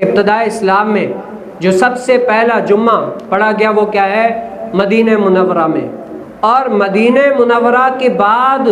ابتداء اسلام میں جو سب سے پہلا جمعہ پڑھا گیا وہ کیا ہے؟ مدینہ منورہ میں. اور مدینہ منورہ کے بعد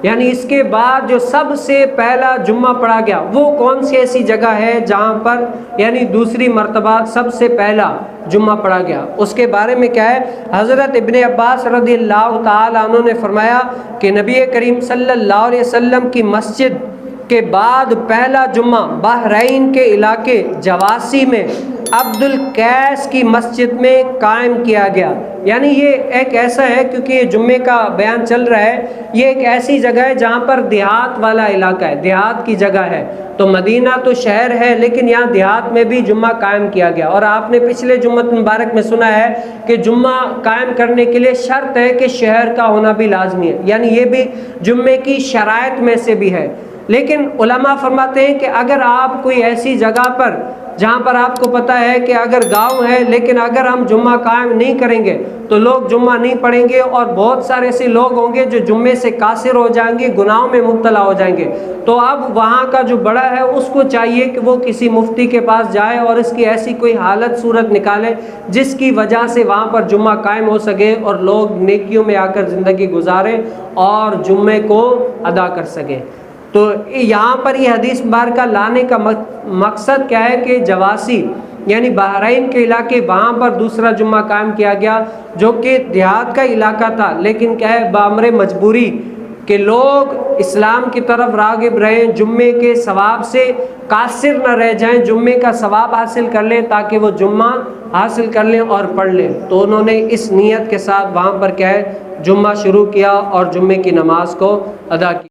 یعنی اس کے بعد جو سب سے پہلا جمعہ پڑھا گیا وہ کون سی ایسی جگہ ہے جہاں پر یعنی دوسری مرتبہ سب سے پہلا جمعہ پڑھا گیا؟ اس کے بارے میں کیا ہے؟ حضرت ابن عباس رضی اللہ تعالی عنہ نے فرمایا کہ نبی کریم صلی اللہ علیہ وسلم کی مسجد کے بعد پہلا جمعہ بحرین کے علاقے جواسی میں عبد القیس کی مسجد میں قائم کیا گیا. یعنی یہ ایک ایسا ہے، کیونکہ یہ جمعے کا بیان چل رہا ہے، یہ ایک ایسی جگہ ہے جہاں پر دیہات والا علاقہ ہے، دیہات کی جگہ ہے. تو مدینہ تو شہر ہے لیکن یہاں دیہات میں بھی جمعہ قائم کیا گیا. اور آپ نے پچھلے جمعہ مبارک میں سنا ہے کہ جمعہ قائم کرنے کے لیے شرط ہے کہ شہر کا ہونا بھی لازمی ہے، یعنی یہ بھی جمعے کی شرائط میں سے بھی ہے. لیکن علماء فرماتے ہیں کہ اگر آپ کوئی ایسی جگہ پر جہاں پر آپ کو پتہ ہے کہ اگر گاؤں ہے لیکن اگر ہم جمعہ قائم نہیں کریں گے تو لوگ جمعہ نہیں پڑھیں گے، اور بہت سارے ایسے لوگ ہوں گے جو جمعے سے قاصر ہو جائیں گے، گناہوں میں مبتلا ہو جائیں گے. تو اب وہاں کا جو بڑا ہے اس کو چاہیے کہ وہ کسی مفتی کے پاس جائے اور اس کی ایسی کوئی حالت صورت نکالے جس کی وجہ سے وہاں پر جمعہ قائم ہو سکے اور لوگ نیکیوں میں آ کر زندگی گزاریں اور جمعے کو ادا کر سکیں. تو یہاں پر یہ حدیث مبارکہ لانے کا مقصد کیا ہے کہ جواسی یعنی بحرین کے علاقے وہاں پر دوسرا جمعہ قائم کیا گیا جو کہ دیہات کا علاقہ تھا، لیکن کیا ہے بامر مجبوری کہ لوگ اسلام کی طرف راغب رہیں، جمعے کے ثواب سے قاصر نہ رہ جائیں، جمعے کا ثواب حاصل کر لیں تاکہ وہ جمعہ حاصل کر لیں اور پڑھ لیں. تو انہوں نے اس نیت کے ساتھ وہاں پر کیا ہے جمعہ شروع کیا اور جمعے کی نماز کو ادا کیا.